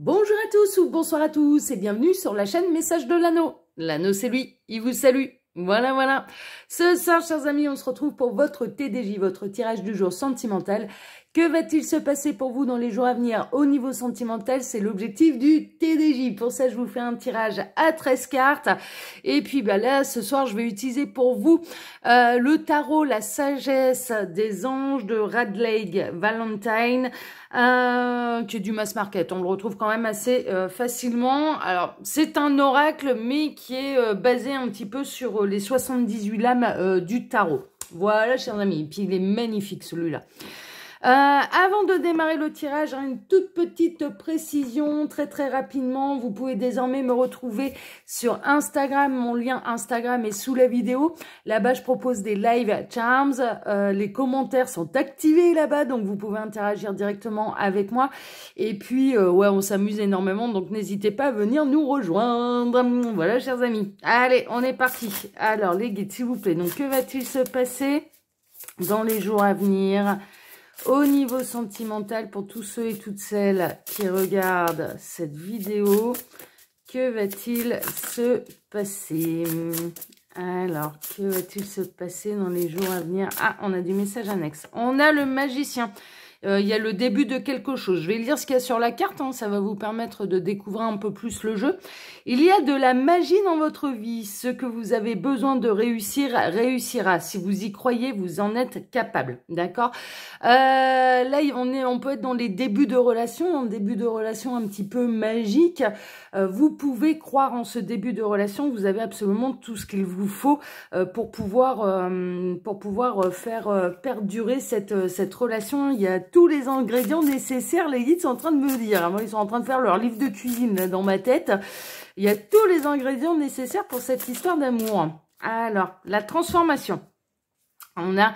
Bonjour à tous ou bonsoir à tous et bienvenue sur la chaîne Message de l'Anneau. L'Anneau c'est lui, il vous salue. Voilà. Ce soir, chers amis, on se retrouve pour votre TDJ, votre tirage du jour sentimental. Que va-t-il se passer pour vous dans les jours à venir au niveau sentimental? C'est l'objectif du TDJ. Pour ça, je vous fais un tirage à 13 cartes. Et puis là, ce soir, je vais utiliser pour vous le tarot La Sagesse des Anges de Radleigh Valentine, qui est du mass market. On le retrouve quand même assez facilement. Alors, c'est un oracle, mais qui est basé un petit peu sur les 78 lames du tarot. Voilà, chers amis. Et puis, il est magnifique, celui-là. Avant de démarrer le tirage, une toute petite précision, très rapidement, vous pouvez désormais me retrouver sur Instagram, mon lien Instagram est sous la vidéo. Là-bas, je propose des live charms, les commentaires sont activés là-bas, donc vous pouvez interagir directement avec moi. Et puis, ouais, on s'amuse énormément, donc n'hésitez pas à venir nous rejoindre. Voilà, chers amis. Allez, on est parti. Alors, les guides, s'il vous plaît, donc que va-t-il se passer dans les jours à venir au niveau sentimental, pour tous ceux et toutes celles qui regardent cette vidéo? Que va-t-il se passer? Alors, que va-t-il se passer dans les jours à venir? Ah, on a du message annexe. On a le magicien. Il y a le début de quelque chose. Je vais lire ce qu'il y a sur la carte, hein, ça va vous permettre de découvrir un peu plus le jeu. Il y a de la magie dans votre vie. Ce que vous avez besoin de réussir, réussira. Si vous y croyez, vous en êtes capable. D'accord? Là, on peut être dans les débuts de relation, un début de relation un petit peu magique. Vous pouvez croire en ce début de relation. Vous avez absolument tout ce qu'il vous faut pour pouvoir faire perdurer cette relation. Il y a tous les ingrédients nécessaires, les guides sont en train de me dire. Moi, ils sont en train de faire leur livre de cuisine là, dans ma tête. Il y a tous les ingrédients nécessaires pour cette histoire d'amour. Alors, la transformation. On a,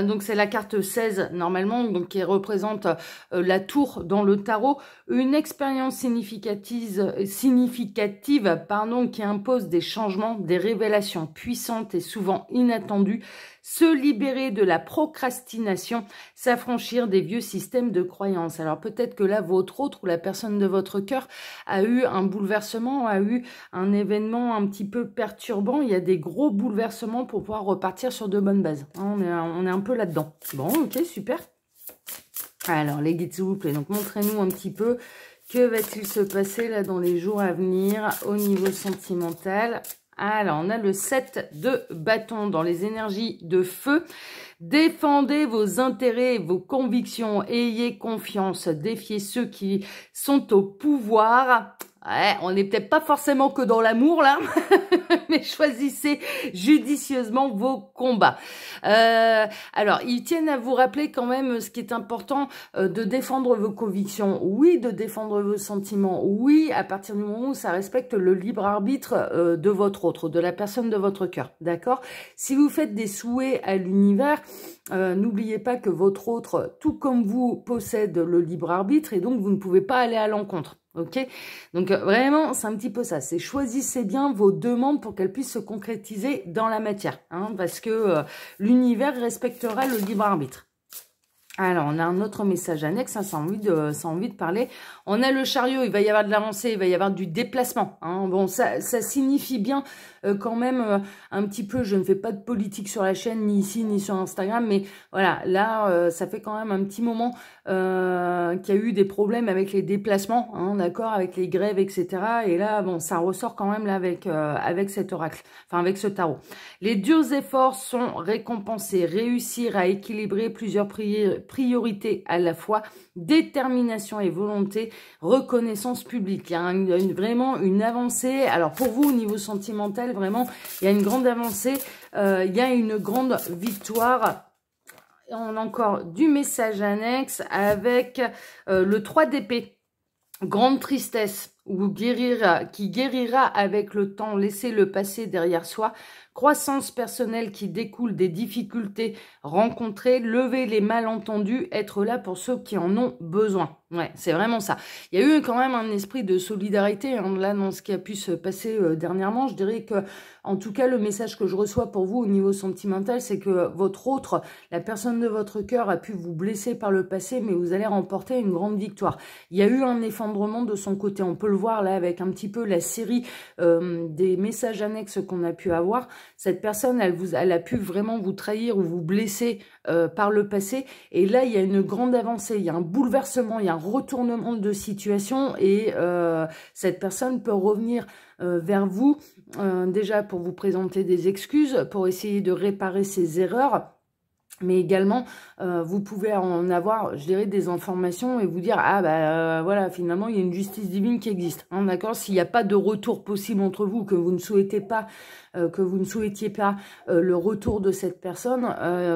donc c'est la carte 16 normalement, donc qui représente la tour dans le tarot, une expérience significative, qui impose des changements, des révélations puissantes et souvent inattendues, se libérer de la procrastination, s'affranchir des vieux systèmes de croyances. Alors peut-être que là, votre autre ou la personne de votre cœur a eu un bouleversement, a eu un événement un petit peu perturbant. Il y a des gros bouleversements pour pouvoir repartir sur de bonnes bases. On est un peu là-dedans. Bon, ok, super. Alors, les guides, s'il vous plaît, donc montrez-nous un petit peu que va-t-il se passer là dans les jours à venir au niveau sentimental. Alors, on a le 7 de bâton dans les énergies de feu. Défendez vos intérêts, vos convictions, ayez confiance, défiez ceux qui sont au pouvoir. Ouais, on n'est peut-être pas forcément que dans l'amour là, mais choisissez judicieusement vos combats. Alors, ils tiennent à vous rappeler quand même ce qui est important, de défendre vos convictions, oui, de défendre vos sentiments, oui, à partir du moment où ça respecte le libre arbitre de votre autre, de la personne de votre cœur, d'accord? Si vous faites des souhaits à l'univers, n'oubliez pas que votre autre, tout comme vous, possède le libre arbitre et donc vous ne pouvez pas aller à l'encontre. Ok, donc vraiment c'est un petit peu ça, c'est choisissez bien vos demandes pour qu'elles puissent se concrétiser dans la matière, hein, parce que l'univers respectera le libre arbitre. Alors, on a un autre message annexe, hein, ça a envie de parler. On a le chariot, il va y avoir de l'avancée, il va y avoir du déplacement. Hein. Bon, ça signifie bien quand même un petit peu, je ne fais pas de politique sur la chaîne, ni ici, ni sur Instagram, mais voilà, là, ça fait quand même un petit moment qu'il y a eu des problèmes avec les déplacements, hein, d'accord, avec les grèves, etc. Et là, bon, ça ressort quand même là avec cet oracle, enfin avec ce tarot. Les durs efforts sont récompensés, réussir à équilibrer plusieurs priorités à la fois, détermination et volonté, reconnaissance publique. Il y a vraiment une avancée. Alors pour vous, au niveau sentimental, vraiment, il y a une grande avancée, il y a une grande victoire. Et on a encore du message annexe avec le 3 d'épée. Grande tristesse, ou qui guérira avec le temps, laisser le passé derrière soi, croissance personnelle qui découle des difficultés rencontrées, lever les malentendus, être là pour ceux qui en ont besoin. Ouais, c'est vraiment ça. Il y a eu quand même un esprit de solidarité hein, là dans ce qui a pu se passer dernièrement. Je dirais que, en tout cas, le message que je reçois pour vous au niveau sentimental, c'est que votre autre, la personne de votre cœur, a pu vous blesser par le passé, mais vous allez remporter une grande victoire. Il y a eu un effondrement de son côté. On peut le voir là avec un petit peu la série des messages annexes qu'on a pu avoir. Cette personne, elle a pu vraiment vous trahir ou vous blesser par le passé. Et là, il y a une grande avancée, il y a un bouleversement, il y a un retournement de situation et cette personne peut revenir vers vous déjà pour vous présenter des excuses, pour essayer de réparer ses erreurs. Mais également, vous pouvez en avoir, je dirais, des informations et vous dire, ah bah voilà, finalement, il y a une justice divine qui existe. Hein, d'accord. S'il n'y a pas de retour possible entre vous, que vous ne souhaitez pas, le retour de cette personne,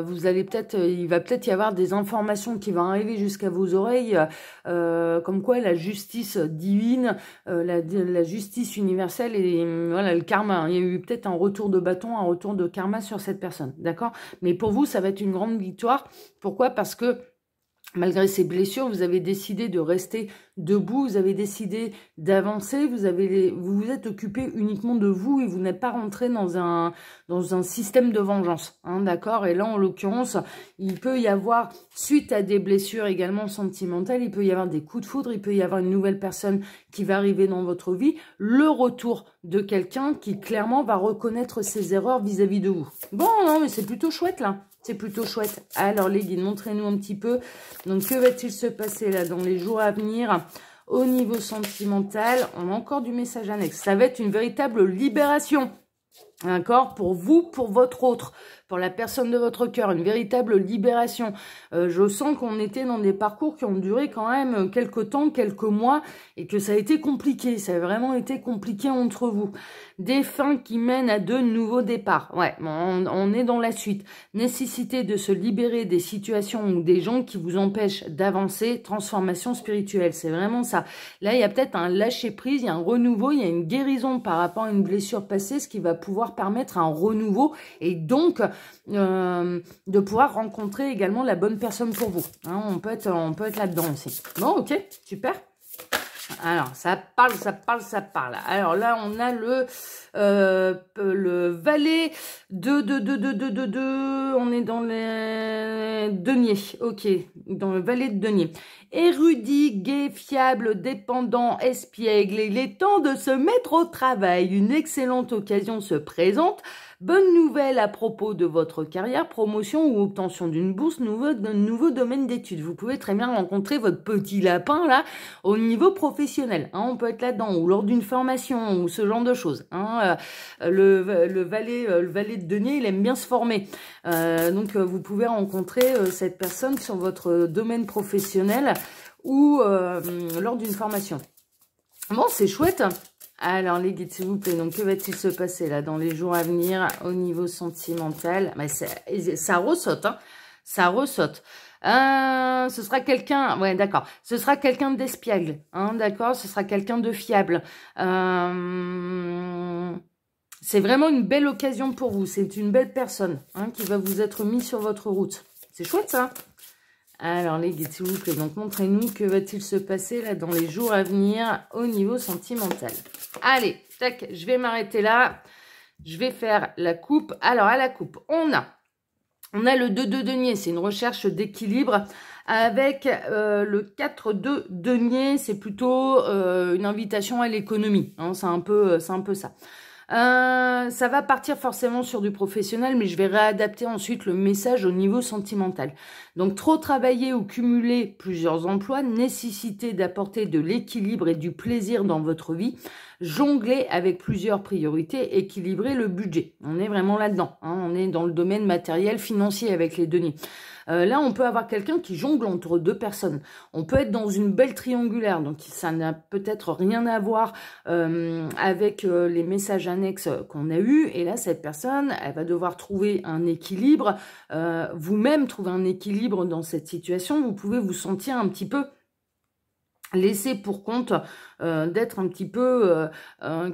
vous allez il va peut-être y avoir des informations qui vont arriver jusqu'à vos oreilles, comme quoi la justice divine, la justice universelle et voilà le karma. Hein. Il y a eu peut-être un retour de bâton, un retour de karma sur cette personne, d'accord. Mais pour vous, ça va être une grande victoire. Pourquoi? Parce que malgré ces blessures, vous avez décidé de rester debout, vous avez décidé d'avancer, vous vous êtes occupé uniquement de vous et vous n'êtes pas rentré dans un système de vengeance, hein, d'accord. Et là, en l'occurrence, il peut y avoir, suite à des blessures également sentimentales, il peut y avoir des coups de foudre, il peut y avoir une nouvelle personne qui va arriver dans votre vie, le retour de quelqu'un qui clairement va reconnaître ses erreurs vis-à-vis de vous. Bon, non, mais c'est plutôt chouette là. C'est plutôt chouette. Alors les guides, montrez-nous un petit peu. Donc que va-t-il se passer là dans les jours à venir au niveau sentimental? On a encore du message annexe. Ça va être une véritable libération. D'accord, pour vous, pour votre autre, pour la personne de votre cœur, une véritable libération. Je sens qu'on était dans des parcours qui ont duré quand même quelques temps, quelques mois, et que ça a été compliqué. Ça a vraiment été compliqué entre vous. Des fins qui mènent à de nouveaux départs. Ouais, on est dans la suite. Nécessité de se libérer des situations ou des gens qui vous empêchent d'avancer. Transformation spirituelle, c'est vraiment ça. Là, il y a peut-être un lâcher-prise, il y a un renouveau, il y a une guérison par rapport à une blessure passée, ce qui va pouvoir permettre un renouveau et donc de pouvoir rencontrer également la bonne personne pour vous. Hein, on peut être là-dedans aussi. Bon, ok, super. Alors, ça parle. Alors là, on a le valet on est dans les deniers. Ok, dans le valet de denier. Érudit, gai, fiable, dépendant, espiègle. Il est temps de se mettre au travail. Une excellente occasion se présente. Bonne nouvelle à propos de votre carrière, promotion ou obtention d'une bourse, nouveau domaine d'études. Vous pouvez très bien rencontrer votre petit lapin là au niveau professionnel. Hein, on peut être là-dedans ou lors d'une formation ou ce genre de choses. Hein, le valet de denier, il aime bien se former. Donc vous pouvez rencontrer cette personne sur votre domaine professionnel ou lors d'une formation. Bon, c'est chouette. Alors, les guides, s'il vous plaît, donc que va-t-il se passer là dans les jours à venir au niveau sentimental? Mais ça ressaute, hein. Ça ressaute. Ce sera quelqu'un, ouais, d'accord. Ce sera quelqu'un d'espiègle, hein, d'accord. Ce sera quelqu'un de fiable. C'est vraiment une belle occasion pour vous. C'est une belle personne hein, qui va vous être mise sur votre route. C'est chouette, ça. Alors, les guides, s'il vous plaît, donc montrez-nous que va-t-il se passer là dans les jours à venir au niveau sentimental. Allez, tac, je vais m'arrêter là. Je vais faire la coupe. Alors, à la coupe, on a le 2 de denier, c'est une recherche d'équilibre. Avec le 4 de denier, c'est plutôt une invitation à l'économie. Hein, c'est un peu ça. Ça va partir forcément sur du professionnel, mais je vais réadapter ensuite le message au niveau sentimental. Donc, trop travailler ou cumuler plusieurs emplois, nécessité d'apporter de l'équilibre et du plaisir dans votre vie, jongler avec plusieurs priorités, équilibrer le budget. On est vraiment là-dedans. Hein, on est dans le domaine matériel, financier avec les deniers. Là, on peut avoir quelqu'un qui jongle entre deux personnes. On peut être dans une belle triangulaire, donc ça n'a peut-être rien à voir avec les messages annexes qu'on a eus. Et là, cette personne, elle va devoir trouver un équilibre, vous-même trouver un équilibre dans cette situation. Vous pouvez vous sentir un petit peu laisser pour compte d'être un petit peu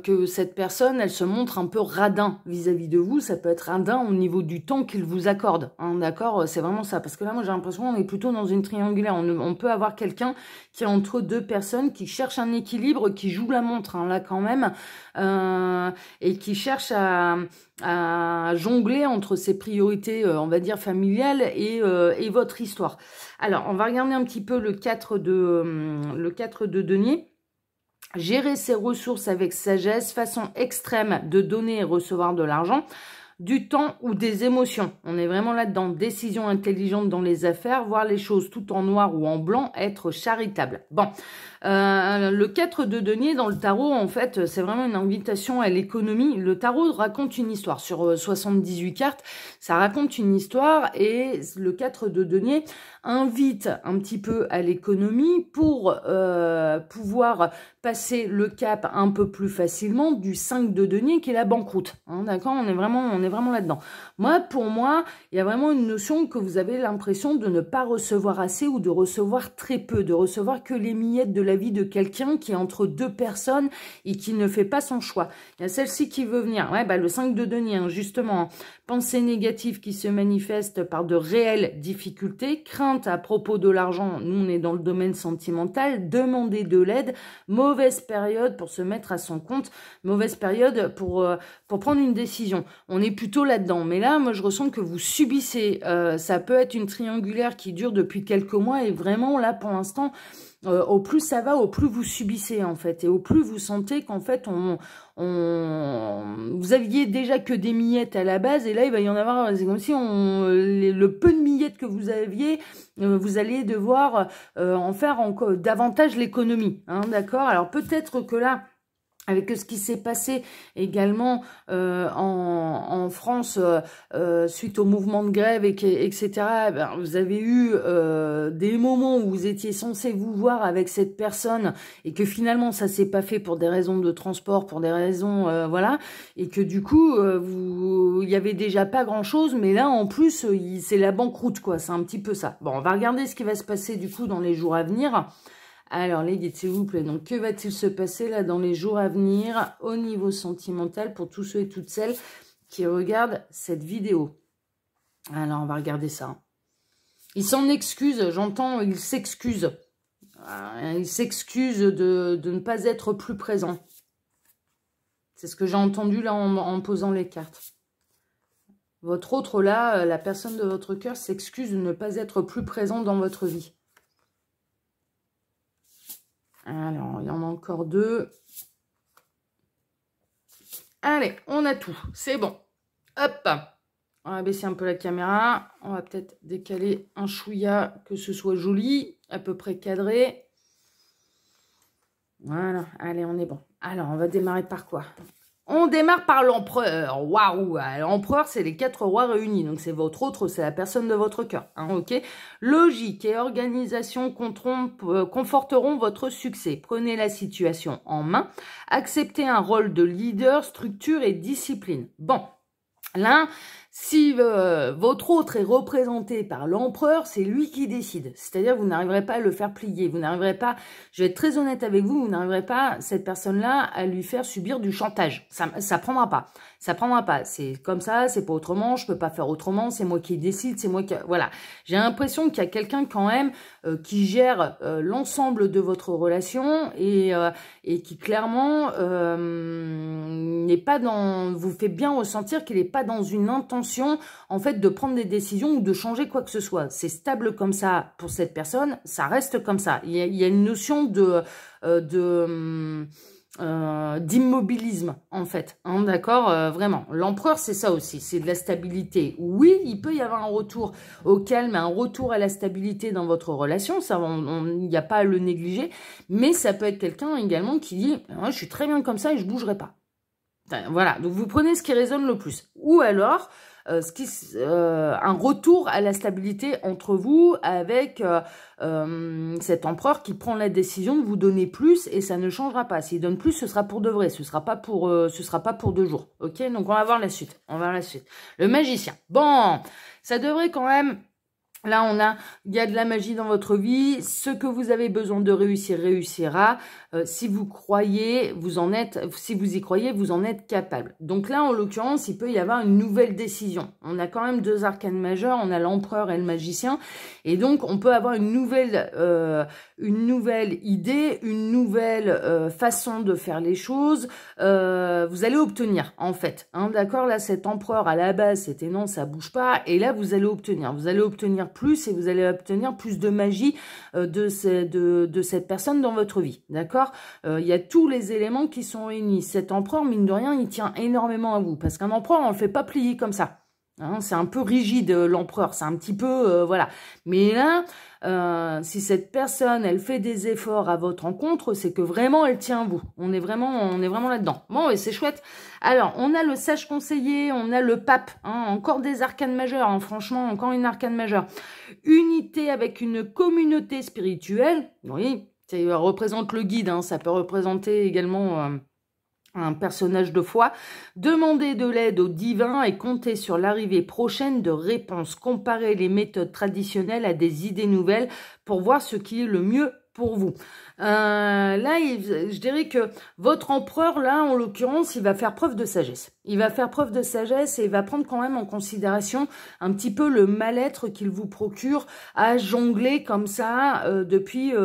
que cette personne, elle se montre un peu radin vis-à-vis de vous. Ça peut être radin au niveau du temps qu'il vous accorde, hein, d'accord? C'est vraiment ça, parce que là, moi, j'ai l'impression qu'on est plutôt dans une triangulaire. On peut avoir quelqu'un qui est entre deux personnes, qui cherche un équilibre, qui joue la montre, hein, là, quand même, et qui cherche à jongler entre ses priorités, on va dire, familiales et votre histoire. Alors, on va regarder un petit peu le 4 de denier. Gérer ses ressources avec sagesse, façon extrême de donner et recevoir de l'argent, du temps ou des émotions. On est vraiment là-dedans. Décision intelligente dans les affaires, voir les choses tout en noir ou en blanc, être charitable. Bon, le 4 de denier dans le tarot, en fait, c'est vraiment une invitation à l'économie. Le tarot raconte une histoire. Sur 78 cartes, ça raconte une histoire et le 4 de denier invite un petit peu à l'économie pour pouvoir passer le cap un peu plus facilement du 5 de denier qui est la banqueroute. Hein, d'accord, on est vraiment là-dedans. Pour moi, il y a vraiment une notion que vous avez l'impression de ne pas recevoir assez ou de recevoir très peu, de recevoir que les miettes de la vie de quelqu'un qui est entre deux personnes et qui ne fait pas son choix. Il y a celle-ci qui veut venir. Ouais, le 5 de denier, hein, justement. Pensée négative qui se manifeste par de réelles difficultés, crainte à propos de l'argent, nous on est dans le domaine sentimental, demander de l'aide, mauvaise période pour se mettre à son compte, mauvaise période pour prendre une décision. On est plutôt là-dedans, mais là moi je ressens que vous subissez, ça peut être une triangulaire qui dure depuis quelques mois et vraiment là pour l'instant, au plus ça va, au plus vous subissez en fait, et au plus vous sentez qu'en fait vous aviez déjà que des miettes à la base et là il va y en avoir, c'est comme si le peu de miettes que vous aviez, vous allez devoir en faire encore davantage l'économie, hein, d'accord? Alors peut-être que là, avec ce qui s'est passé également en France suite au mouvement de grève, etc., vous avez eu des moments où vous étiez censé vous voir avec cette personne et que finalement ça s'est pas fait pour des raisons de transport, pour des raisons, voilà, et que du coup, il y avait déjà pas grand-chose, mais là en plus, c'est la banqueroute, quoi, c'est un petit peu ça. Bon, on va regarder ce qui va se passer du coup dans les jours à venir. Alors, les guides, s'il vous plaît, donc que va-t-il se passer là dans les jours à venir au niveau sentimental pour tous ceux et toutes celles qui regardent cette vidéo? Alors, on va regarder ça. Il s'en excuse, j'entends, il s'excuse. Il s'excuse de ne pas être plus présent. C'est ce que j'ai entendu là en posant les cartes. Votre autre là, la personne de votre cœur s'excuse de ne pas être plus présent dans votre vie. Alors, il y en a encore deux. Allez, on a tout. C'est bon. Hop. On va baisser un peu la caméra. On va peut-être décaler un chouïa, que ce soit joli, à peu près cadré. Voilà. Allez, on est bon. Alors, on va démarrer par quoi? On démarre par l'empereur. Waouh! L'empereur, c'est les 4 rois réunis. Donc, c'est votre autre, c'est la personne de votre cœur. Hein, ok? Logique et organisation conforteront votre succès. Prenez la situation en main. Acceptez un rôle de leader, structure et discipline. Bon. Là, si votre autre est représenté par l'empereur, c'est lui qui décide. C'est-à-dire, vous n'arriverez pas à le faire plier. Vous n'arriverez pas, je vais être très honnête avec vous, vous n'arriverez pas, cette personne-là, à lui faire subir du chantage. Ça prendra pas. Ça prendra pas. C'est comme ça, c'est pas autrement, je peux pas faire autrement, c'est moi qui décide, c'est moi qui... Voilà. J'ai l'impression qu'il y a quelqu'un quand même qui gère l'ensemble de votre relation et qui clairement n'est pas dans... vous fait bien ressentir qu'il n'est pas dans une intention, en fait, de prendre des décisions ou de changer quoi que ce soit. C'est stable comme ça pour cette personne, ça reste comme ça. Il y a une notion d'immobilisme, en fait. Hein, d'accord, vraiment. L'empereur, c'est ça aussi, c'est de la stabilité. Oui, il peut y avoir un retour au calme, un retour à la stabilité dans votre relation, ça, il n'y a pas à le négliger, mais ça peut être quelqu'un également qui dit « je suis très bien comme ça et je bougerai pas ». Voilà, donc vous prenez ce qui résonne le plus. Ou alors, un retour à la stabilité entre vous avec cet empereur qui prend la décision de vous donner plus et ça ne changera pas. S'il donne plus, ce sera pour de vrai, ce sera pas pour 2 jours. Ok, donc on va voir la suite. On va voir la suite. Le magicien. Bon, ça devrait quand même Là, il y a de la magie dans votre vie. Ce que vous avez besoin de réussir, réussira. Si vous croyez, si vous y croyez, vous en êtes capable. Donc là, en l'occurrence, il peut y avoir une nouvelle décision. On a quand même 2 arcanes majeurs. On a l'empereur et le magicien. Et donc, on peut avoir une nouvelle idée, une nouvelle façon de faire les choses. Vous allez obtenir, en fait. Hein, d'accord? Là, cet empereur, à la base, c'était non, ça bouge pas. Et là, vous allez obtenir. Vous allez obtenir plus et vous allez obtenir plus de magie de cette personne dans votre vie, d'accord? Il y a tous les éléments qui sont réunis. Cet empereur, mine de rien, il tient énormément à vous, parce qu'un empereur, on le fait pas plier comme ça. Hein, c'est un peu rigide, l'empereur, c'est un petit peu, voilà. Mais là, si cette personne, elle fait des efforts à votre rencontre, c'est que vraiment, elle tient à vous. On est vraiment là-dedans. Bon, et c'est chouette. Alors, on a le sage conseiller, on a le pape, hein, encore des arcanes majeures, hein, franchement, encore une arcane majeure. Unité avec une communauté spirituelle, oui, ça représente le guide, hein, ça peut représenter également... un personnage de foi, demandez de l'aide au divin et comptez sur l'arrivée prochaine de réponses. Comparez les méthodes traditionnelles à des idées nouvelles pour voir ce qui est le mieux pour vous. Là, je dirais que votre empereur, là, en l'occurrence, il va faire preuve de sagesse. Il va faire preuve de sagesse et il va prendre quand même en considération un petit peu le mal-être qu'il vous procure à jongler comme ça depuis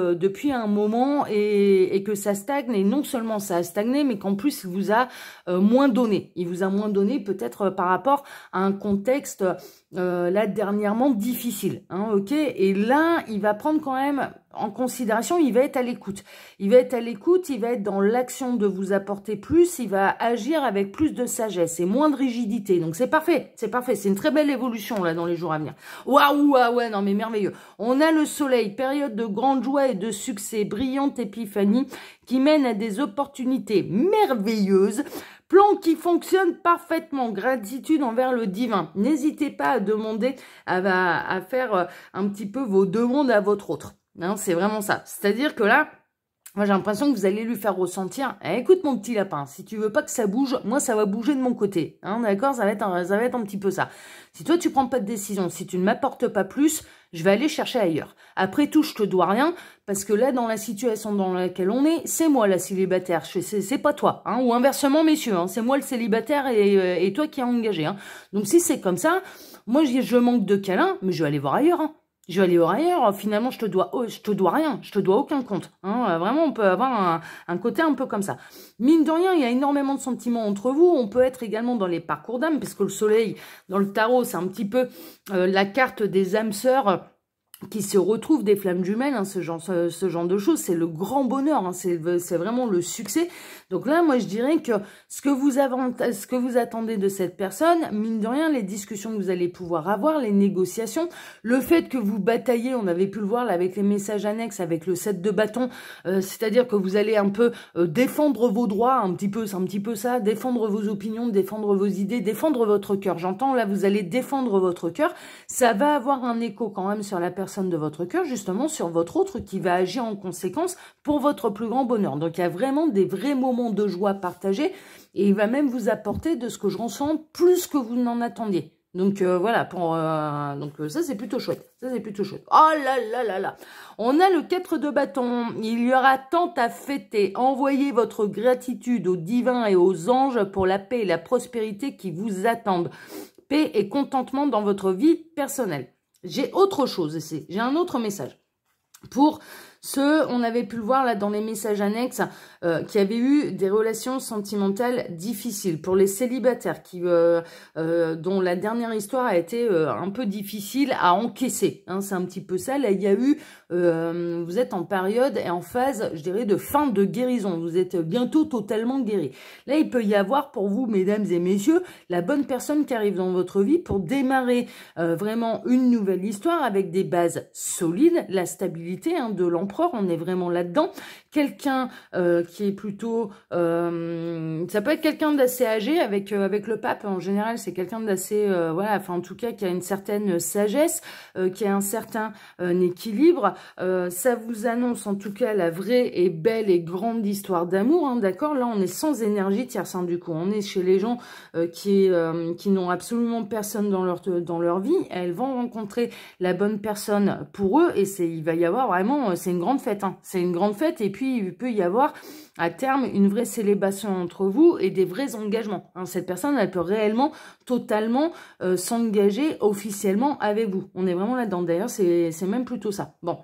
un moment et que ça stagne. Et non seulement ça a stagné, mais qu'en plus, il vous a moins donné. Il vous a moins donné peut-être par rapport à un contexte là dernièrement difficile. Hein, ok. Et là, il va prendre quand même en considération, il va être à l'écoute. Il va être à l'écoute, il va être dans l'action de vous apporter plus, il va agir avec plus de sagesse et moins de rigidité. Donc c'est parfait, c'est une très belle évolution là dans les jours à venir. Waouh, ah ouais, non mais merveilleux. On a le soleil, période de grande joie et de succès, brillante épiphanie qui mène à des opportunités merveilleuses. Plan qui fonctionne parfaitement, gratitude envers le divin. N'hésitez pas à demander, à faire un petit peu vos demandes à votre autre. Hein, c'est vraiment ça. C'est-à-dire que là, moi j'ai l'impression que vous allez lui faire ressentir, écoute mon petit lapin, si tu veux pas que ça bouge, moi ça va bouger de mon côté. Hein, d'accord, ça va être un petit peu ça. Si toi tu prends pas de décision, si tu ne m'apportes pas plus, je vais aller chercher ailleurs. Après tout, je te dois rien, parce que là, dans la situation dans laquelle on est, c'est moi la célibataire, c'est pas toi. Hein, ou inversement, messieurs, hein, c'est moi le célibataire et toi qui es engagé. Hein. Donc si c'est comme ça, moi je manque de câlin, mais je vais aller voir ailleurs. Hein. Je vais aller voir ailleurs, finalement je te dois rien, je te dois aucun compte. Hein. Vraiment, on peut avoir un côté un peu comme ça. Mine de rien, il y a énormément de sentiments entre vous. On peut être également dans les parcours d'âme, puisque le soleil, dans le tarot, c'est un petit peu la carte des âmes sœurs qui se retrouvent, des flammes jumelles, hein, ce genre de choses, c'est le grand bonheur, hein, c'est vraiment le succès. Donc là, moi, je dirais que ce que vous attendez de cette personne, mine de rien, les discussions que vous allez pouvoir avoir, les négociations, le fait que vous bataillez, on avait pu le voir là avec les messages annexes, avec le 7 de bâton, c'est-à-dire que vous allez un peu défendre vos droits, c'est un petit peu ça, défendre vos opinions, défendre vos idées, défendre votre cœur. J'entends, là, vous allez défendre votre cœur. Ça va avoir un écho quand même sur la personne de votre cœur, justement sur votre autre qui va agir en conséquence pour votre plus grand bonheur. Donc il y a vraiment des vrais moments de joie partagés et il va même vous apporter de ce que je ressens plus que vous n'en attendiez. Donc voilà, donc ça c'est plutôt chouette. Ça c'est plutôt chouette. Oh là là là là. On a le 4 de bâton. Il y aura tant à fêter. Envoyez votre gratitude aux divins et aux anges pour la paix et la prospérité qui vous attendent. Paix et contentement dans votre vie personnelle. J'ai autre chose ici, j'ai un autre message. Pour ceux, on avait pu le voir là dans les messages annexes, qui avaient eu des relations sentimentales difficiles. Pour les célibataires dont la dernière histoire a été un peu difficile à encaisser. Hein, c'est un petit peu ça. Là, il y a eu, vous êtes en période et en phase, je dirais, de fin de guérison. Vous êtes bientôt totalement guéri. Là, il peut y avoir pour vous, mesdames et messieurs, la bonne personne qui arrive dans votre vie pour démarrer vraiment une nouvelle histoire avec des bases solides, la stabilité de l'empereur, on est vraiment là-dedans. quelqu'un qui est plutôt... ça peut être quelqu'un d'assez âgé avec le pape. En général, c'est quelqu'un d'assez... voilà, enfin en tout cas qui a une certaine sagesse, qui a un certain équilibre. Ça vous annonce en tout cas la vraie et belle et grande histoire d'amour, hein, d'accord? Là, on est sans énergie tierce, hein, du coup. On est chez les gens qui n'ont absolument personne dans leur vie. Elles vont rencontrer la bonne personne pour eux et il va y avoir vraiment... c'est une grande fête, hein. C'est une grande fête et puis il peut y avoir à terme une vraie célébration entre vous et des vrais engagements, hein. Cette personne, elle peut réellement, totalement s'engager officiellement avec vous. On est vraiment là-dedans. D'ailleurs, c'est même plutôt ça. Bon.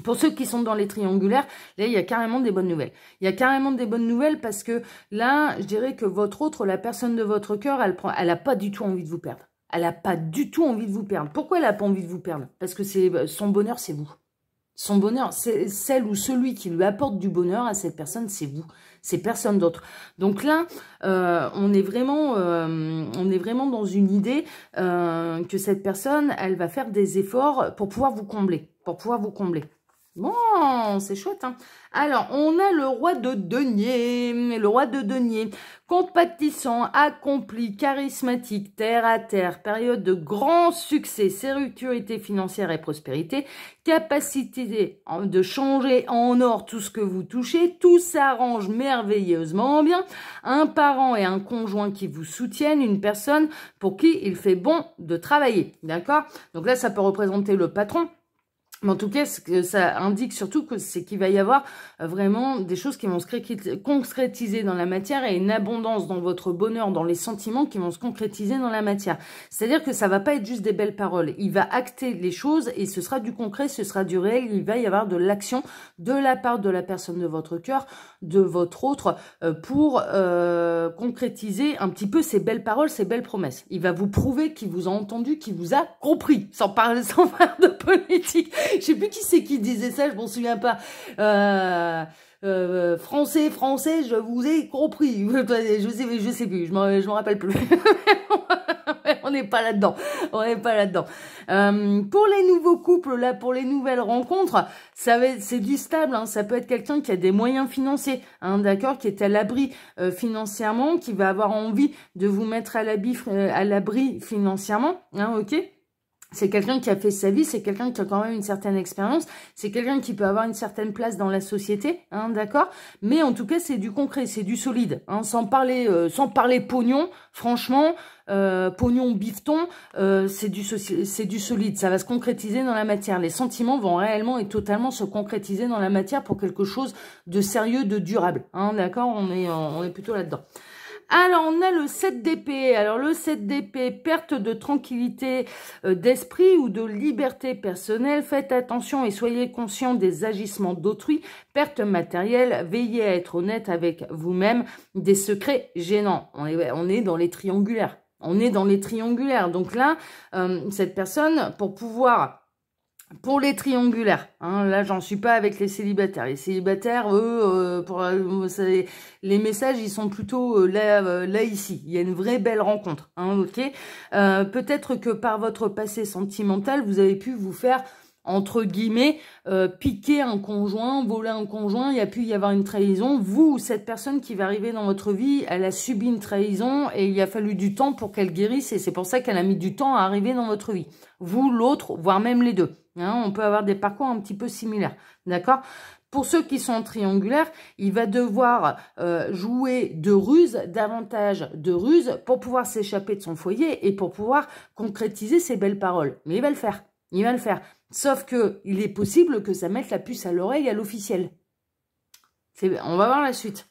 Pour ceux qui sont dans les triangulaires, là, il y a carrément des bonnes nouvelles. Il y a carrément des bonnes nouvelles parce que là, je dirais que votre autre, la personne de votre cœur, elle a pas du tout envie de vous perdre. Elle n'a pas du tout envie de vous perdre. Pourquoi elle n'a pas envie de vous perdre? Parce que son bonheur, c'est vous. Son bonheur, c'est celle ou celui qui lui apporte du bonheur à cette personne, c'est vous. C'est personne d'autre. Donc là, on est vraiment dans une idée que cette personne, elle va faire des efforts pour pouvoir vous combler. Bon, c'est chouette, hein. Alors, on a le roi de denier. Le roi de denier. Compatissant, accompli, charismatique, terre à terre, période de grand succès, sécurité financière et prospérité, capacité de changer en or tout ce que vous touchez, tout s'arrange merveilleusement bien, un parent et un conjoint qui vous soutiennent, une personne pour qui il fait bon de travailler, d'accord? Donc là, ça peut représenter le patron. Mais en tout cas, ce que ça indique surtout que c'est qu'il va y avoir vraiment des choses qui vont se concrétiser dans la matière et une abondance dans votre bonheur, dans les sentiments qui vont se concrétiser dans la matière. C'est-à-dire que ça va pas être juste des belles paroles. Il va acter les choses et ce sera du concret, ce sera du réel. Il va y avoir de l'action de la part de la personne de votre cœur, de votre autre, pour concrétiser un petit peu ces belles paroles, ces belles promesses. Il va vous prouver qu'il vous a entendu, qu'il vous a compris, sans faire de politique. Je sais plus qui c'est qui disait ça, je m'en souviens pas. Français, je vous ai compris. Je sais plus, je m'en rappelle plus. On n'est pas là-dedans. Pour les nouveaux couples, là, pour les nouvelles rencontres, c'est du stable, hein. Ça peut être quelqu'un qui a des moyens financiers, hein, d'accord, qui est à l'abri financièrement, qui va avoir envie de vous mettre à l'abri financièrement, hein, ok. C'est quelqu'un qui a fait sa vie, c'est quelqu'un qui a quand même une certaine expérience, c'est quelqu'un qui peut avoir une certaine place dans la société, hein, d'accord. Mais en tout cas, c'est du concret, c'est du solide, hein, sans parler pognon, franchement, pognon bifton, c'est du solide, ça va se concrétiser dans la matière. Les sentiments vont réellement et totalement se concrétiser dans la matière pour quelque chose de sérieux, de durable, hein, d'accord. On est plutôt là-dedans. Alors, on a le 7 d'épée. Alors, le 7 d'épée, perte de tranquillité d'esprit ou de liberté personnelle. Faites attention et soyez conscient des agissements d'autrui. Perte matérielle, veillez à être honnête avec vous-même. Des secrets gênants. On est dans les triangulaires. Donc là, cette personne, pour les triangulaires, hein, là j'en suis pas avec les célibataires. Les célibataires, eux, les messages, ils sont plutôt là ici. Il y a une vraie belle rencontre, hein, ok. Peut-être que par votre passé sentimental, vous avez pu vous faire, entre guillemets, piquer un conjoint, voler un conjoint, il y a pu y avoir une trahison. Vous, cette personne qui va arriver dans votre vie, elle a subi une trahison et il a fallu du temps pour qu'elle guérisse et c'est pour ça qu'elle a mis du temps à arriver dans votre vie. Vous, l'autre, voire même les deux. Hein, on peut avoir des parcours un petit peu similaires, d'accord? Pour ceux qui sont en triangulaire, il va devoir jouer de ruse, davantage de ruse, pour pouvoir s'échapper de son foyer et pour pouvoir concrétiser ses belles paroles. Mais il va le faire, Sauf que il est possible que ça mette la puce à l'oreille à l'officiel. On va voir la suite,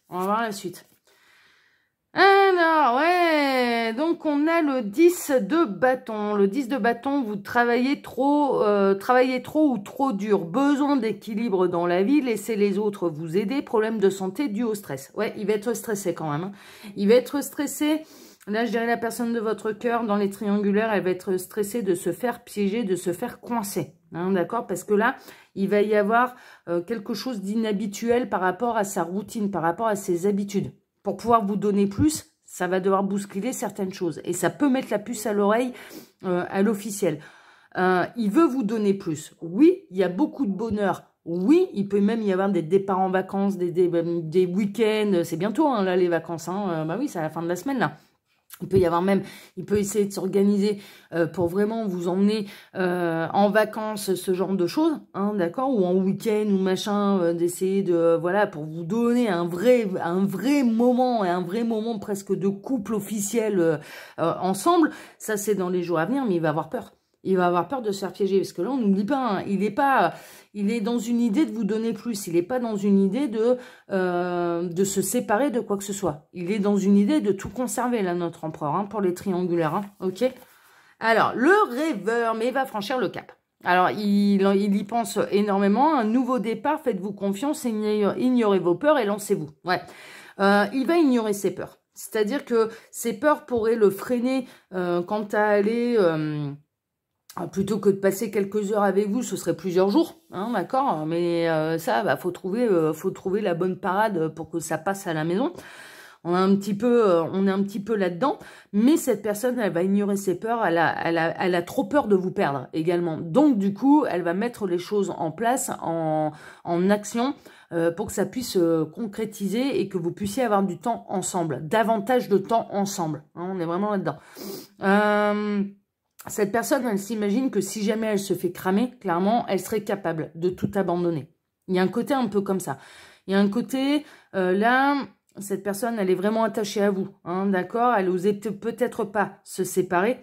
Alors, ouais, donc on a le 10 de bâton. Le 10 de bâton, vous travaillez trop ou trop dur. Besoin d'équilibre dans la vie, laissez les autres vous aider. Problème de santé dû au stress. Ouais, il va être stressé quand même, hein. Il va être stressé. Là, je dirais la personne de votre cœur, dans les triangulaires, elle va être stressée de se faire piéger, de se faire coincer. Hein, d'accord? Parce que là, il va y avoir quelque chose d'inhabituel par rapport à sa routine, par rapport à ses habitudes. Pour pouvoir vous donner plus, ça va devoir bousculer certaines choses. Et ça peut mettre la puce à l'oreille à l'officiel. Il veut vous donner plus. Oui, il y a beaucoup de bonheur Oui, il peut même y avoir des départs en vacances, des week-ends. C'est bientôt, hein, là, les vacances. Hein. Bah oui, c'est à la fin de la semaine, là. Il peut y avoir même, il peut essayer de s'organiser pour vraiment vous emmener en vacances, ce genre de choses, hein, d'accord, ou en week-end ou machin, d'essayer de, voilà, pour vous donner un vrai moment, et un vrai moment presque de couple officiel ensemble. Ça, c'est dans les jours à venir, mais il va avoir peur. Il va avoir peur de se faire piéger, parce que là, on n'oublie pas, hein, il est dans une idée de vous donner plus. Il n'est pas dans une idée de se séparer de quoi que ce soit. Il est dans une idée de tout conserver, là, notre empereur, hein, pour les triangulaires, hein, ok. Alors, le rêveur, mais il va franchir le cap. Alors, il y pense énormément. Un nouveau départ, faites-vous confiance, ignorez vos peurs et lancez-vous. Ouais. Il va ignorer ses peurs. C'est-à-dire que ses peurs pourraient le freiner quant à aller... plutôt que de passer quelques heures avec vous, ce serait plusieurs jours, hein, d'accord. Mais ça, bah, faut trouver la bonne parade pour que ça passe à la maison. On est un petit peu là-dedans. Mais cette personne, elle va ignorer ses peurs. Elle a trop peur de vous perdre également. Donc du coup, elle va mettre les choses en place, en action, pour que ça puisse concrétiser et que vous puissiez avoir du temps ensemble, davantage de temps ensemble. Hein, on est vraiment là-dedans. Cette personne, elle s'imagine que si jamais elle se fait cramer, clairement, elle serait capable de tout abandonner. Il y a un côté un peu comme ça. Il y a un côté, là, cette personne, elle est vraiment attachée à vous, hein, d'accord. Elle n'osait peut-être pas se séparer.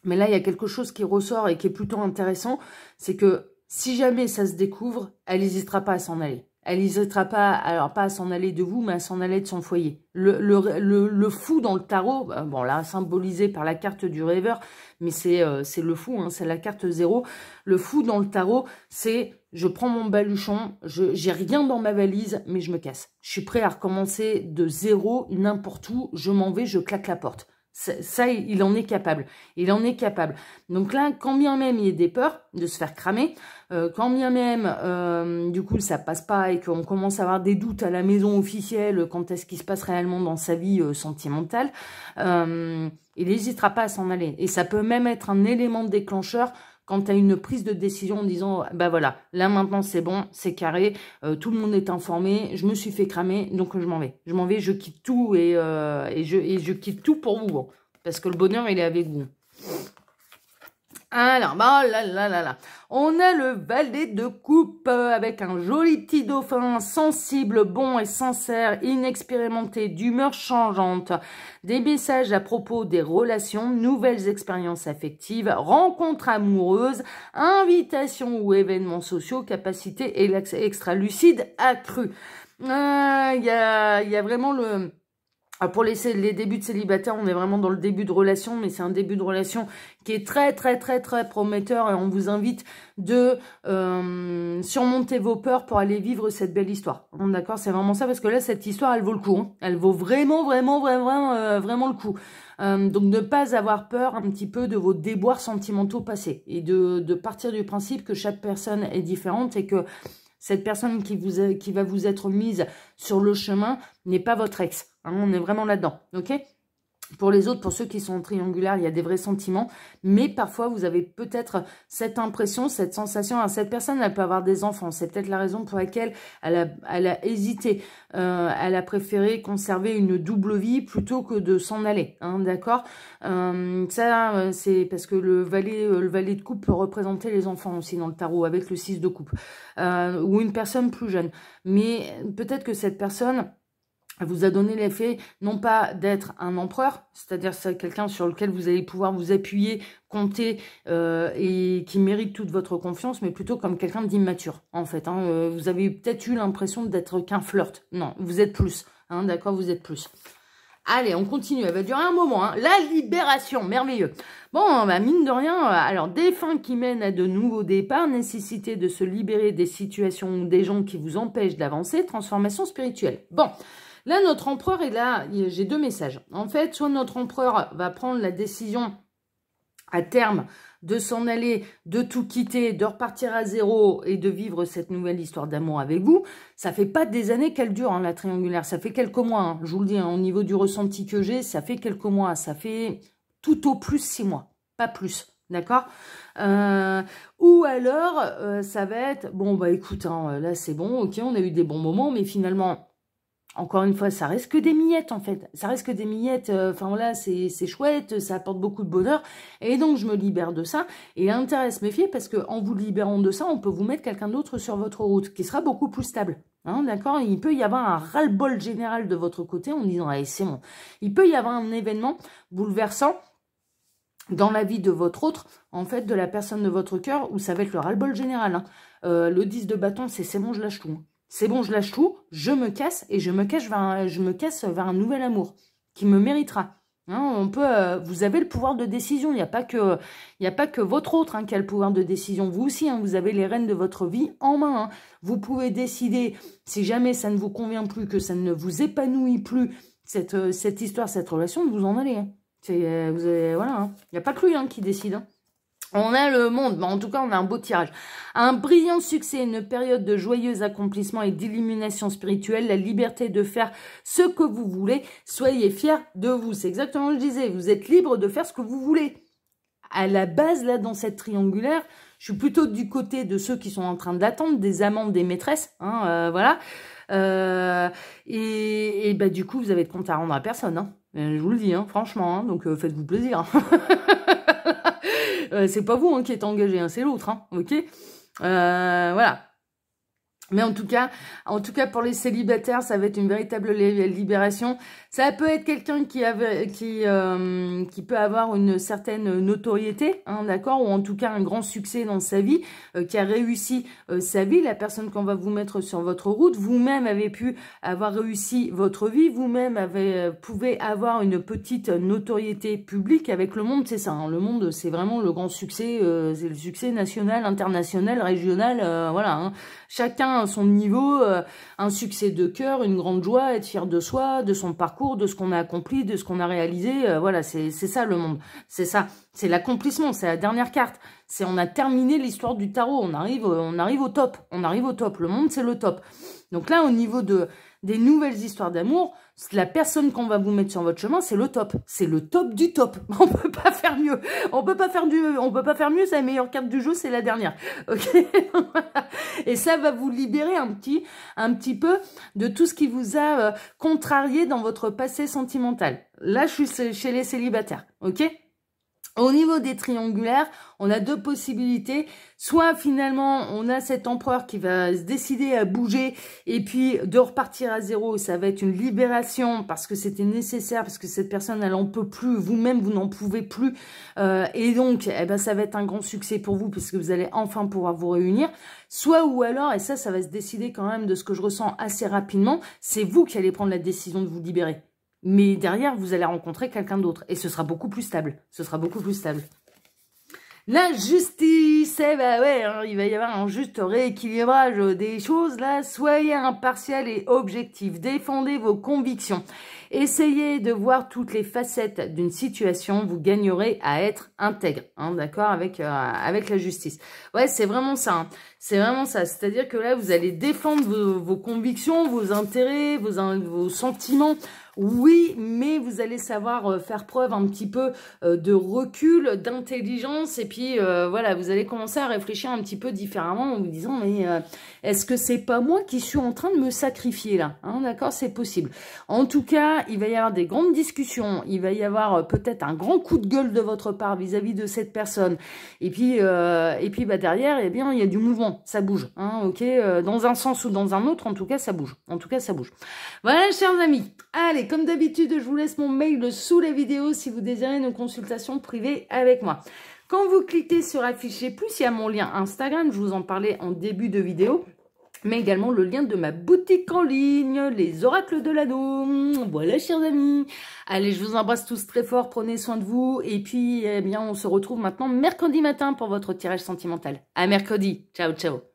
Mais là, il y a quelque chose qui ressort et qui est plutôt intéressant. C'est que si jamais ça se découvre, elle n'hésitera pas à s'en aller. Elle n'hésitera pas, alors pas à s'en aller de vous, mais à s'en aller de son foyer. Le fou dans le tarot, bon là, symbolisé par la carte du rêveur, mais c'est le fou, hein, c'est la carte 0. Le fou dans le tarot, c'est je prends mon baluchon, j'ai rien dans ma valise, mais je me casse. Je suis prêt à recommencer de zéro, n'importe où, je m'en vais, je claque la porte. Ça, il en est capable. Il en est capable. Donc là, quand bien même il y a des peurs de se faire cramer, quand bien même, du coup, ça passe pas et qu'on commence à avoir des doutes à la maison officielle quant à ce qui se passe réellement dans sa vie sentimentale, il n'hésitera pas à s'en aller. Et ça peut même être un élément déclencheur quand tu as une prise de décision en disant, bah voilà, là maintenant c'est bon, c'est carré, tout le monde est informé, je me suis fait cramer, donc je m'en vais. Je m'en vais, je quitte tout et je quitte tout pour vous, bon, parce que le bonheur, il est avec vous. Alors, bah là. On a le valet de coupe avec un joli petit dauphin sensible, bon et sincère, inexpérimenté, d'humeur changeante. Des messages à propos des relations, nouvelles expériences affectives, rencontres amoureuses, invitations ou événements sociaux, capacité extra-lucide accrue. Il y a vraiment le... Pour les débuts de célibataire, on est vraiment dans le début de relation, mais c'est un début de relation qui est très prometteur et on vous invite de surmonter vos peurs pour aller vivre cette belle histoire. D'accord, c'est vraiment ça, parce que là, cette histoire, elle vaut le coup. Hein. Elle vaut vraiment le coup. Donc, ne pas avoir peur un petit peu de vos déboires sentimentaux passés et de partir du principe que chaque personne est différente et que cette personne qui va vous être mise sur le chemin n'est pas votre ex. Hein, on est vraiment là-dedans, ok? Pour les autres, pour ceux qui sont triangulaires, il y a des vrais sentiments. Mais parfois, vous avez peut-être cette impression, cette sensation. Alors, cette personne, elle peut avoir des enfants. C'est peut-être la raison pour laquelle elle a hésité. Elle a préféré conserver une double vie plutôt que de s'en aller. Hein, d'accord, ça, c'est parce que le valet de coupe peut représenter les enfants aussi dans le tarot, avec le 6 de coupe. Ou une personne plus jeune. Mais peut-être que cette personne... Elle vous a donné l'effet, non pas d'être un empereur, c'est-à-dire c'est quelqu'un sur lequel vous allez pouvoir vous appuyer, compter et qui mérite toute votre confiance, mais plutôt comme quelqu'un d'immature, en fait. Hein. Vous avez peut-être eu l'impression d'être qu'un flirt. Non, vous êtes plus. Hein, d'accord, vous êtes plus. Allez, on continue. Elle va durer un moment. Hein. La libération, merveilleux. Bon, bah, mine de rien, alors des fins qui mènent à de nouveaux départs, nécessité de se libérer des situations ou des gens qui vous empêchent d'avancer, transformation spirituelle. Bon. Là, notre empereur est là. J'ai deux messages. En fait, soit notre empereur va prendre la décision à terme de s'en aller, de tout quitter, de repartir à zéro et de vivre cette nouvelle histoire d'amour avec vous. Ça fait pas des années qu'elle dure, hein, la triangulaire. Ça fait quelques mois, hein, je vous le dis, hein, au niveau du ressenti que j'ai, ça fait quelques mois. Ça fait tout au plus 6 mois, pas plus. d'accord? Ou alors, ça va être, bon, bah écoute, hein, là c'est bon, ok, on a eu des bons moments, mais finalement, encore une fois, ça reste que des miettes, en fait. Ça reste que des miettes, enfin voilà, c'est chouette, ça apporte beaucoup de bonheur, et donc je me libère de ça, et intérêt à se méfier, parce qu'en vous libérant de ça, on peut vous mettre quelqu'un d'autre sur votre route, qui sera beaucoup plus stable. Hein, d'accord? Il peut y avoir un ras-le-bol général de votre côté, en disant, allez, c'est bon. Il peut y avoir un événement bouleversant, dans la vie de votre autre, en fait, de la personne de votre cœur, où ça va être le ras-le-bol général. Hein. Le 10 de bâton, c'est bon, je lâche tout. Hein. C'est bon, je lâche tout, je me casse, et je me casse vers un nouvel amour, qui me méritera. Hein, on peut, vous avez le pouvoir de décision, il n'y a pas que votre autre hein, qui a le pouvoir de décision. Vous aussi, hein, vous avez les rênes de votre vie en main. Hein. Vous pouvez décider, si jamais ça ne vous convient plus, que ça ne vous épanouit plus, cette histoire, cette relation, de vous en aller. Hein. Voilà, hein. Il n'y a pas que lui hein, qui décide. Hein. On a le monde, mais en tout cas, on a un beau tirage. Un brillant succès, une période de joyeux accomplissement et d'illumination spirituelle, la liberté de faire ce que vous voulez. Soyez fiers de vous. C'est exactement ce que je disais. Vous êtes libre de faire ce que vous voulez. À la base, là, dans cette triangulaire, je suis plutôt du côté de ceux qui sont en train d'attendre, des amants, des maîtresses. Hein, voilà. Et bah, du coup, vous avez de compte à rendre à personne. Hein. Je vous le dis, hein, franchement. Hein, donc, faites-vous plaisir. C'est pas vous hein, qui êtes engagé, hein, c'est l'autre. Hein, ok. Voilà. Mais en tout cas, pour les célibataires, ça va être une véritable libération. Ça peut être quelqu'un qui peut avoir une certaine notoriété, hein, d'accord, ou en tout cas un grand succès dans sa vie, qui a réussi sa vie. La personne qu'on va vous mettre sur votre route, vous-même avez pu avoir réussi votre vie, vous-même pouvez avoir une petite notoriété publique avec le monde. C'est ça, hein, le monde, c'est vraiment le grand succès, c'est le succès national, international, régional, voilà. Hein. Chacun à son niveau, un succès de cœur, une grande joie, être fier de soi, de son parcours, de ce qu'on a accompli, de ce qu'on a réalisé. Voilà, c'est ça le monde. C'est ça. C'est l'accomplissement, c'est la dernière carte. C'est on a terminé l'histoire du tarot. On arrive au top. On arrive au top. Le monde, c'est le top. Donc là, au niveau des nouvelles histoires d'amour, la personne qu'on va vous mettre sur votre chemin, c'est le top. C'est le top du top. On peut pas faire mieux. On peut pas faire mieux. C'est la meilleure carte du jeu, c'est la dernière. Ok. Et ça va vous libérer un petit peu de tout ce qui vous a contrarié dans votre passé sentimental. Là, je suis chez les célibataires. Ok. Au niveau des triangulaires, on a deux possibilités. Soit finalement, on a cet empereur qui va se décider à bouger et puis de repartir à zéro. Ça va être une libération parce que c'était nécessaire, parce que cette personne, elle n'en peut plus. Vous-même, vous n'en pouvez plus. Et donc, eh ben, ça va être un grand succès pour vous puisque vous allez enfin pouvoir vous réunir. Soit ou alors, et ça va se décider quand même de ce que je ressens assez rapidement, c'est vous qui allez prendre la décision de vous libérer. Mais derrière, vous allez rencontrer quelqu'un d'autre. Et ce sera beaucoup plus stable. Ce sera beaucoup plus stable. La justice, eh ben ouais, hein, il va y avoir un juste rééquilibrage des choses. Là, soyez impartial et objectif. Défendez vos convictions. Essayez de voir toutes les facettes d'une situation. Vous gagnerez à être intègre. Hein, d'accord, avec la justice. Ouais, c'est vraiment ça. Hein. C'est vraiment ça. C'est-à-dire que là, vous allez défendre vos convictions, vos intérêts, vos sentiments. Oui, mais vous allez savoir faire preuve un petit peu de recul, d'intelligence. Et puis, voilà, vous allez commencer à réfléchir un petit peu différemment en vous disant, mais est-ce que c'est pas moi qui suis en train de me sacrifier là hein, d'accord, c'est possible. En tout cas, il va y avoir des grandes discussions. Il va y avoir peut-être un grand coup de gueule de votre part vis-à-vis de cette personne. Et puis bah, derrière, eh bien, il y a du mouvement. Ça bouge. Hein, ok, dans un sens ou dans un autre, en tout cas, ça bouge. En tout cas, ça bouge. Voilà, chers amis. Allez, comme d'habitude, je vous laisse mon mail sous la vidéo si vous désirez une consultation privée avec moi. Quand vous cliquez sur afficher plus, il y a mon lien Instagram, je vous en parlais en début de vidéo, mais également le lien de ma boutique en ligne, les oracles de l'anneau. Voilà, chers amis. Allez, je vous embrasse tous très fort, prenez soin de vous, et puis, eh bien, on se retrouve maintenant mercredi matin pour votre tirage sentimental. À mercredi. Ciao, ciao.